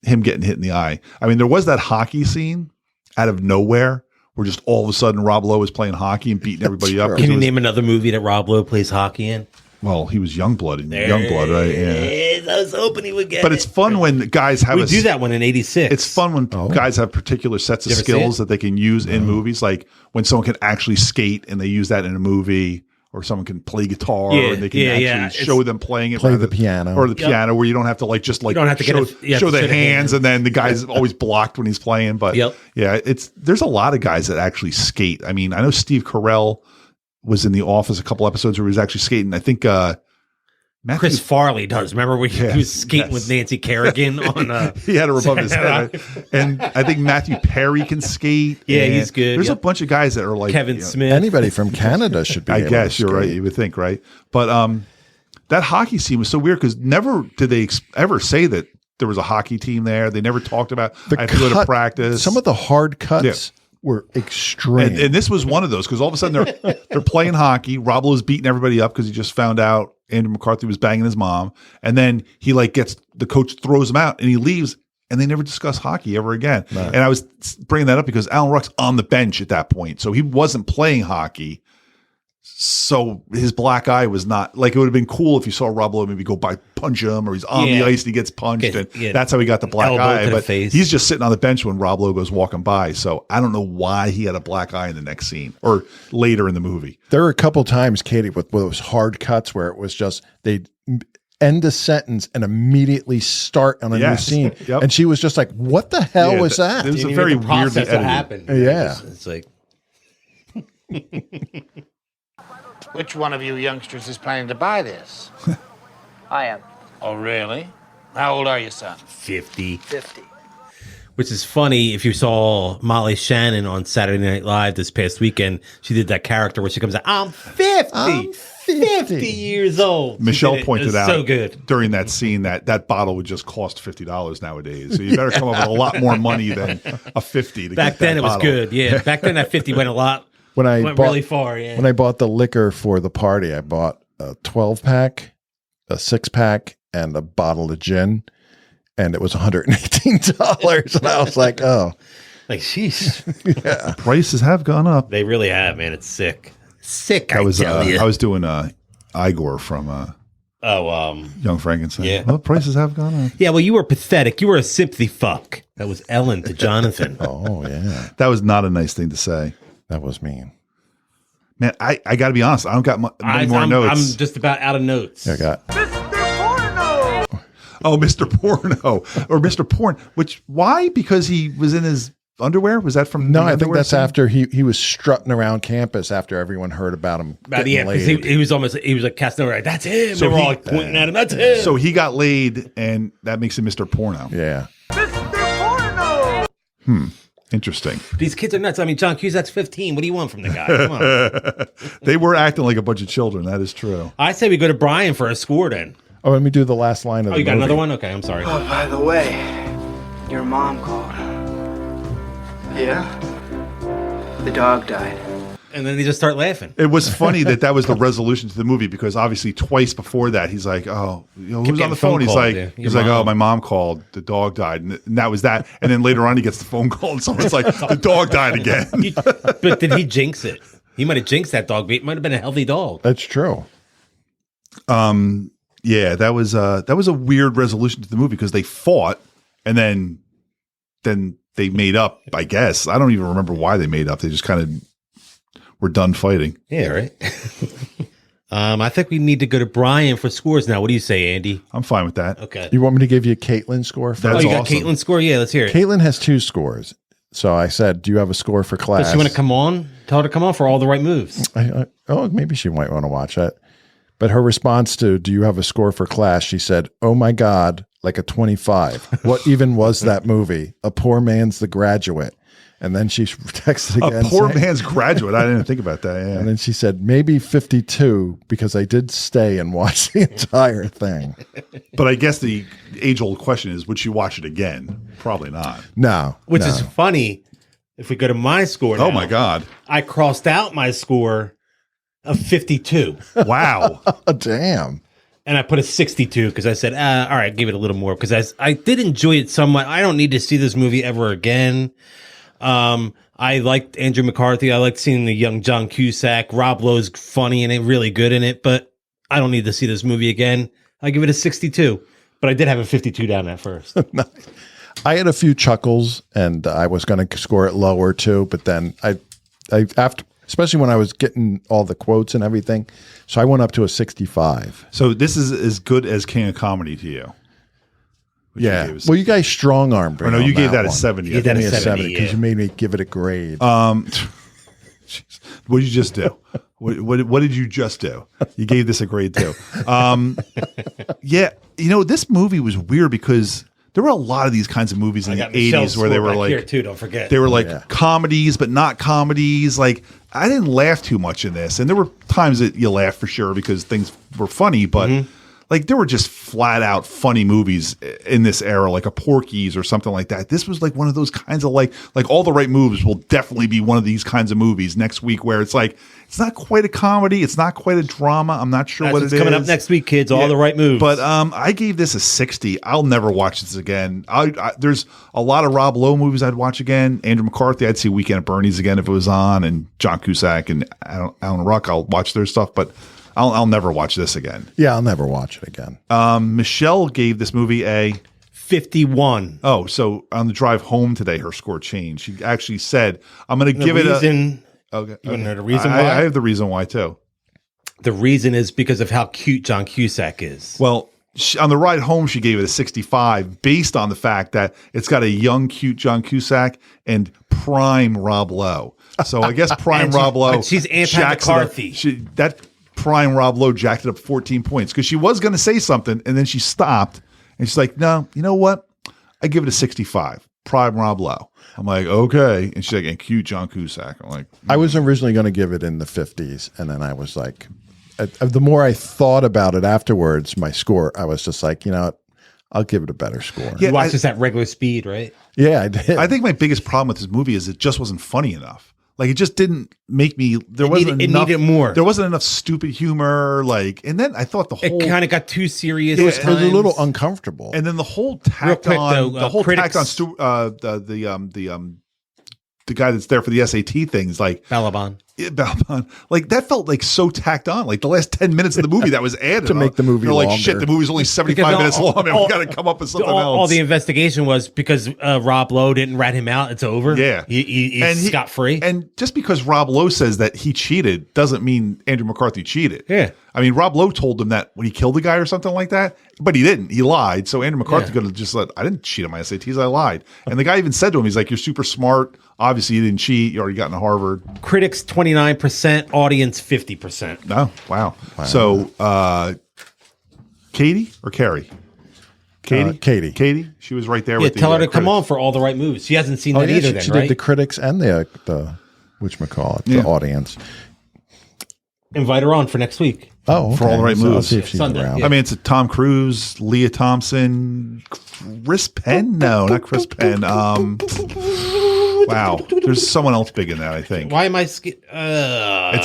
him getting hit in the eye. I mean, there was that hockey scene out of nowhere where just all of a sudden Rob Lowe was playing hockey and beating everybody up. Can you name another movie that Rob Lowe plays hockey in? Well, he was Youngblood in Youngblood, right? Yeah. I was hoping he would get But it's fun when guys have we do that one in '86. It's fun when guys have particular sets of skills that they can use in movies, like when someone can actually skate and they use that in a movie, or someone can play guitar and they can actually show them playing it. Play the piano. Or the piano, where you don't have to you don't have to show the hands, and then the guy's always blocked when he's playing. But there's a lot of guys that actually skate. I mean, I know Steve Carell was in The Office a couple episodes where he was actually skating. I think Chris Farley does. Remember when he was skating with Nancy Kerrigan on he had her above his head. Right? And I think Matthew Perry can skate. Yeah, he's good. There's a bunch of guys that are like Kevin Smith. Anybody from Canada should be. I guess you're right. You would think, right? But that hockey scene was so weird because never did they ever say that there was a hockey team there. They never talked about I have to go to practice. Some of the hard cuts were extreme. And this was one of those because all of a sudden they're playing hockey. Rob Lowe's beating everybody up because he just found out Andrew McCarthy was banging his mom. And then he gets the coach throws him out and he leaves and they never discuss hockey ever again. No. And I was bringing that up because Alan Ruck's on the bench at that point. So he wasn't playing hockey. So his black eye was not it would have been cool if you saw Rob Lowe maybe go by punch him or he's on the ice and he gets punched and that's how he got the black eye. But he's just sitting on the bench when Rob Lowe goes walking by. So I don't know why he had a black eye in the next scene or later in the movie. There were a couple times, Katie, with those hard cuts where it was just they'd end a sentence and immediately start on a new scene. Yep. And she was just like, what the hell was that? It was a very weird that happened. Yeah. It's like Which one of you youngsters is planning to buy this? I am. Oh, really? How old are you, son? 50. 50. Which is funny if you saw Molly Shannon on Saturday Night Live this past weekend. She did that character where she comes out, I'm 50. I'm 50 years old. Michelle pointed out so good. during that scene that bottle would just cost $50 nowadays. So you better come up with a lot more money than a 50 to Back get that then it was bottle. good. Yeah. Back then that 50 went a lot. Went really far, yeah. When I bought the liquor for the party, I bought a 12-pack, a 6-pack, and a bottle of gin, and it was $118. And I was like, oh. Like, sheesh. Yeah. Prices have gone up. They really have, man. It's sick. Sick, I was doing Igor from Young Frankenstein. Yeah. Well, prices have gone up. Yeah, well, you were pathetic. You were a sympathy fuck. That was Ellen to Jonathan. Oh, yeah. That was not a nice thing to say. That was mean. Man, I got to be honest. I don't got many more notes. I'm just about out of notes. I got Mr. Porno. Oh, Mr. Porno or Mr. Porn. Why? Because he was in his underwear. Was that from? No, I think that's after he was strutting around campus after everyone heard about him. Because he was like casting over. Like, that's him. So they were all like pointing at him. That's him. So he got laid, and that makes him Mr. Porno. Yeah. Mr. Porno. Interesting. These kids are nuts. I mean, John Cusack's 15. What do you want from the guy? Come on. They were acting like a bunch of children. That is true. I say we go to Brian for a score then. Oh, let me do the last line of the you got movie. another one? Okay, I'm sorry. Oh, by the way, your mom called. Yeah? The dog died. And then they just start laughing. It was funny that was the resolution to the movie because obviously twice before that he's like, "Oh, who's on the phone?" He's like, "Oh, my mom called. The dog died," and that was that. And then later on, he gets the phone call, and someone's like, "The dog died again." But did he jinx it? He might have jinxed that dog. But it might have been a healthy dog. That's true. Yeah, that was a weird resolution to the movie because they fought and then they made up. I guess I don't even remember why they made up. They just kind of were done fighting. Yeah, right. I think we need to go to Brian for scores now. What do you say, Andy? I'm fine with that. Okay. You want me to give you Caitlin's score? That's you got awesome. Caitlin's score? Yeah, let's hear it. Caitlin has 2 scores. So I said, do you have a score for class? Does she want to come on? Tell her to come on for all the right moves. Maybe she might want to watch that. But her response to, do you have a score for class? She said, oh my God, like a 25. What even was that movie? A Poor Man's The Graduate. And then she texted again. A Poor Man's Graduate. I didn't think about that. Yeah. And then she said, maybe 52 because I did stay and watch the entire thing. But I guess the age-old question is, would she watch it again? Probably not. No. Which is funny. If we go to my score now, Oh my God. I crossed out my score of 52. Wow. Oh, damn. And I put a 62 because I said, all right, give it a little more because I did enjoy it somewhat. I don't need to see this movie ever again. I liked Andrew McCarthy. I liked seeing the young John Cusack. Rob Lowe's funny and really good in it, but I don't need to see this movie again. I give it a 62, but I did have a 52 down at first. I had a few chuckles and I was going to score it lower too, but then I after, especially when I was getting all the quotes and everything. So I went up to a 65. So this is as good as King of Comedy to you. Yeah. Well, you guys strong armed. Oh, no, you gave that a 70. You gave that Give me a a 70 because yeah. you made me give it a grade. What did you just do? What did you just do? You gave this a grade too. Yeah, this movie was weird because there were a lot of these kinds of movies in the 80s where they were like here too, don't forget. They were like comedies, but not comedies. Like I didn't laugh too much in this, and there were times that you laughed for sure because things were funny, but. Like there were just flat out funny movies in this era, like a Porky's or something like that. This was like one of those kinds of like All the Right Moves will definitely be one of these kinds of movies next week where it's like, it's not quite a comedy. It's not quite a drama. I'm not sure what it is. It's coming up next week, kids. All the right moves. But I gave this a 60. I'll never watch this again. There's a lot of Rob Lowe movies I'd watch again. Andrew McCarthy, I'd see Weekend at Bernie's again if it was on, and John Cusack and Alan Ruck, I'll watch their stuff. But I'll never watch this again. Yeah, I'll never watch it again. Michelle gave this movie a 51. Oh, so on the drive home today, her score changed. She actually said, "I'm going to give it a." Okay, you want to know the reason why? I have the reason why too. The reason is because of how cute John Cusack is. Well, on the ride home, she gave it a 65 based on the fact that it's got a young, cute John Cusack and prime Rob Lowe. So I guess prime Rob Lowe. She's anti-McCarthy. That prime Rob Lowe jacked it up 14 points because she was going to say something and then she stopped and she's like, no, you know what? I give it a 65. Prime Rob Lowe. I'm like, okay. And she's like, and cute John Cusack. I'm like, I was originally going to give it in the 50s. And then I was like, the more I thought about it afterwards, my score, I was just like, you know what? I'll give it a better score. You watched this at regular speed, right? Yeah, I did. I think my biggest problem with this movie is it just wasn't funny enough. Like it just didn't make me. It needed more. There wasn't enough stupid humor. Like, and then I thought it kind of got too serious. It was a little uncomfortable. And then the whole tacked on the guy that's there for the SAT things, like Balaban. Balaban, like that felt like so tacked on. Like the last 10 minutes of the movie that was added to make the movie They're longer. like, shit, the movie's only 75 minutes long, and we got to come up with something else. All the investigation was because Rob Lowe didn't rat him out. It's over. Yeah, he's scot free. And just because Rob Lowe says that he cheated doesn't mean Andrew McCarthy cheated. Yeah, I mean, Rob Lowe told him that when he killed the guy or something like that, but he didn't. He lied. So Andrew McCarthy could have just said, I didn't cheat on my SATs. I lied. And the guy even said to him, he's like, you're super smart. Obviously, you didn't cheat. You already got into Harvard. Critics 29%, audience 50%. Oh, wow. So, Katie or Carrie? Katie. Katie. She was right there with the tell her to critics. come on for all the right moves. She hasn't seen that either. She right? did the critics and the whatchamacallit, the audience. Invite her on for next week. Oh, For all the right So I'll moves. see if she's Sunday, around. yeah. I mean, it's a Tom Cruise, Leah Thompson, Chris Penn. No, not Chris Penn. Wow, there's someone else big in that. I think Why am I? it's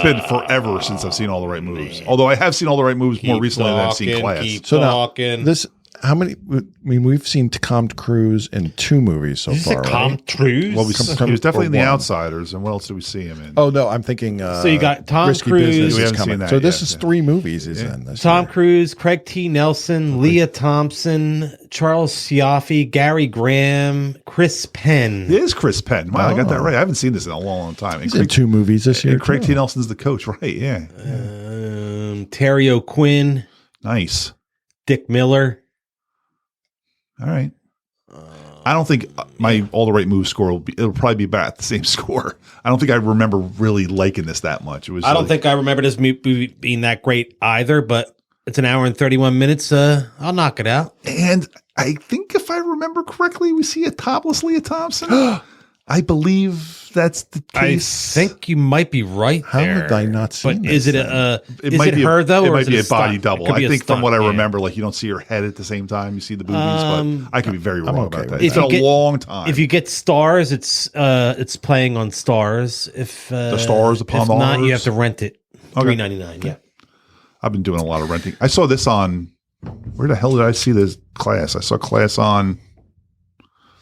been forever since I've seen All the Right Moves. Although I have seen All the Right Moves more recently than I've seen Class. Keep So now, talking. this, how many, I mean, we've seen Tom Cruise in 2 movies so Is it far, Tom right? Cruise? Well, he was definitely or in The one. Outsiders, and what else did we see him in? Oh, no, I'm thinking So you got Tom Risky Cruise. Business We is haven't coming. seen that So this yet, is yeah. 3 movies he's in this Tom year. Cruise, Craig T. Nelson, Leah Thompson, Charles Ciaffi, Gary Graham, Chris Penn. It is Chris Penn. Wow, I got that right. I haven't seen this in a long, long time. And He's in 2 movies this year. and Craig too. T. Nelson's the coach, right? Yeah. Terry O'Quinn, Nice. Dick Miller. All right. I don't think my All the Right Moves score will be. It'll probably be about the same score. I don't think I remember really liking this that much. It was. I don't think I remember this movie being that great either, but it's an hour and 31 minutes. I'll knock it out. And I think if I remember correctly, we see a topless Leah Thompson. I believe that's the I case. think you might be right How there. have I not seen But this is it then? is it her though, It or might is be it a body stunt? double. It could be I a think from stunt, what I yeah. remember, like you don't see her head at the same time. You see the boobies, but I could be very wrong okay about that. with It's that. been If you a get- long time. If you get stars, it's playing on stars. If the Stars upon if the not, you Stars? have to rent it. Okay. $3.99. Yeah. I've been doing a lot of renting. I saw this on. Where the hell did I see this Class? I saw Class on.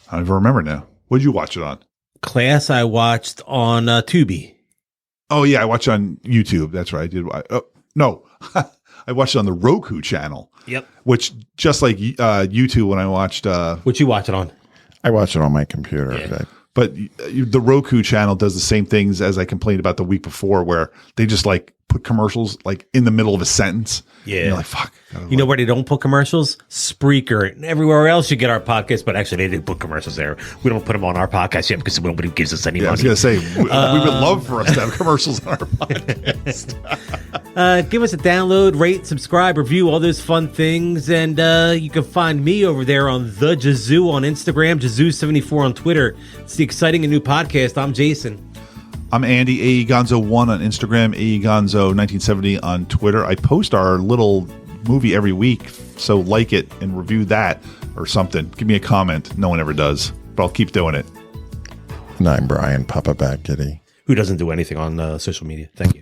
I don't even remember now. What did you watch it on? Class I watched on Tubi. Oh yeah, I watched it on YouTube. That's right. I did. No, I watched it on the Roku channel. Yep. Which just like YouTube when I watched. What you watch it on? I watch it on my computer. Yeah. Okay. But the Roku channel does the same things as I complained about the week before, where they just like put commercials like in the middle of a sentence. Yeah. And you're like, fuck. You know where they don't put commercials? Spreaker and everywhere else you get our podcast, but actually they do put commercials there. We don't put them on our podcast yet because nobody gives us any Yeah, I was money. gonna say we would love for us to have commercials on our podcast. Give us a download, rate, subscribe, review, all those fun things. And you can find me over there on The Jazoo on Instagram, Jazoo74 on Twitter. It's the exciting and new podcast. I'm Jason. I'm Andy, AEGonzo1 on Instagram, AEGonzo1970 on Twitter. I post our little movie every week, so like it and review that or something. Give me a comment. No one ever does, but I'll keep doing it. And I'm Brian, Papa Bat Kitty. Who doesn't do anything on social media. Thank you.